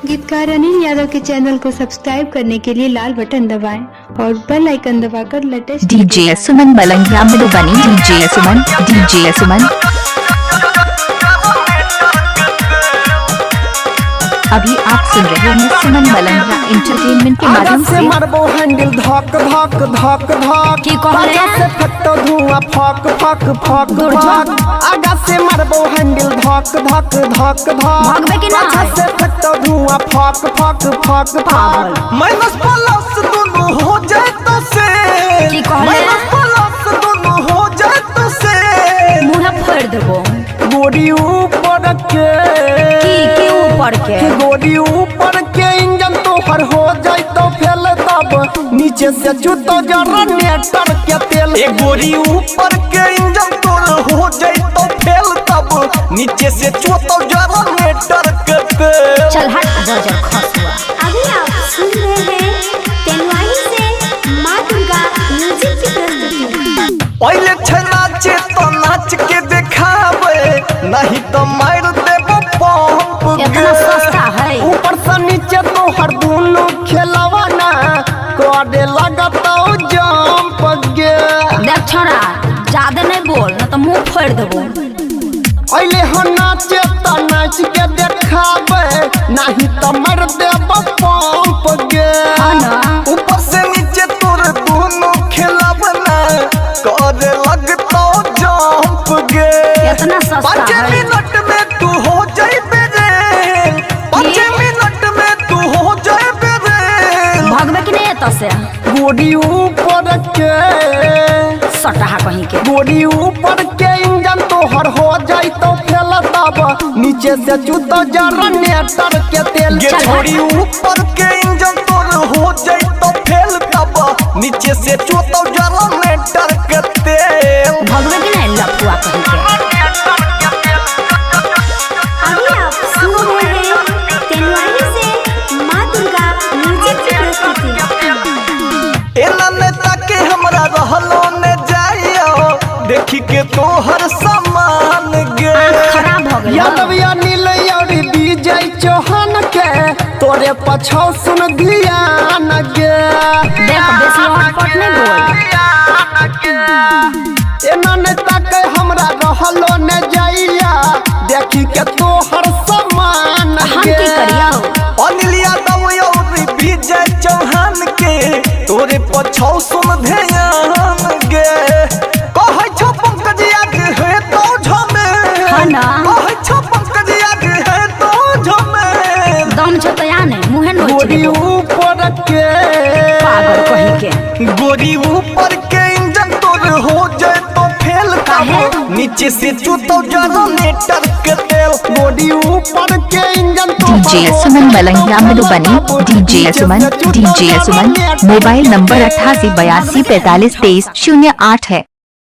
गीतकार अनिल यादव के चैनल को सब्सक्राइब करने के लिए लाल बटन दबाएं और बेल आइकन दबाकर लेटेस्ट डीजे सुमन मलंगिया मधुबनी। डीजे सुमन अभी आप सुन रहे हैं सुमन मलंगिया एंटरटेनमेंट के माध्यम से। मारबो हैंडल धक धक धक धक की कहले से फटो धुआं फक फक फक फक। आगा से मारबो हैंडल धक धक धक धक भागबे कि ना से फटो धुआं फक फक फक फक। माइनस प्लस दोनों हो जाए तो से की कहले माइनस प्लस दोनों हो जाए तो से मुंह फोड़ देबो। गोड़ी ऊपर के की ऊपर के गोड़ी ऊपर के इंजन तो हर हो जाए तो फेल तब नीचे से जूतो जनरेटर के तेल। एक गोड़ी ऊपर के इंजन तो हो जाए तो फेल तब नीचे से जूतो जनरेटर के तेल। चल हट गजर खसुआ। अभी आप सुन रहे हैं तेलवाई से माँ दुर्गा म्यूजिक की प्रस्तुति। पहले नाचे तो नाच के दिखावे नहीं तो मार देबो पंप। इतना सस्ता है ऊपर से नीचे तो हर दोनों खेलवा ना कोडे लगता जंप गे। देख छोरा ज्यादा नहीं बोल ना तो मुंह फोड़ देबो। पहले हो नाचे तो नाच के दिखावे नहीं तो मार देबो पंप गे। ऊपर से नीचे तोर दोनों खेलवा ना कोडे लगता जंप गे। इतना सस्ता 5 है मिनट में तू हो जाए बेरे 5 मिनट में तू हो जाए बेरे। भागबे कि नहीं तो से गोड़ी ऊपर के सटहा कहीं के गोड़ी ऊपर के इंजन तो हर हो जाए तो फेल तब नीचे से जूतो जनरेटर के तेल। गोड़ी ऊपर के इंजन तो हो जाए तो फेल तब नीचे से जूतो जनरेटर के तेल। भागबे कि नहीं लफुआ कहीं के। अभी आप सुन रहे हैं तेलवाई से माँ दुर्गा म्यूजिक की प्रस्तुति। एना नेता के हमरा रहलो ने जाइयो देखी के तोहर सामान गे। खराब हो गया यादव अनिल और विजय चौहान के तोरे पछौ सुन ध्यान गे। देख बेसी हटपट नहीं बोल। एना नेता के हमरा रहलो ने जाइया देखी के तोहर सामान हम गे। की करियो अनिल यादव और विजय चौहान के तोरे पछौ सुन ध्यान गे। कहै छो पंकज याद है तो झमे ना कहै छो पंकज याद है तो झमे। दम छ तो या नहीं मुंह नोच गोड़ी देबो। ऊपर के पागल कहीं के गोड़ी ऊपर के इंजन तोर हो जाए तो फेल तब नीचे से जूतो जनरेटर के तेल। गोड़ी ऊपर के इंजन तो डीजे सुमन मलंगिया मधुबनी। डीजे सुमन मोबाइल नंबर 88 82 45 23 08 है।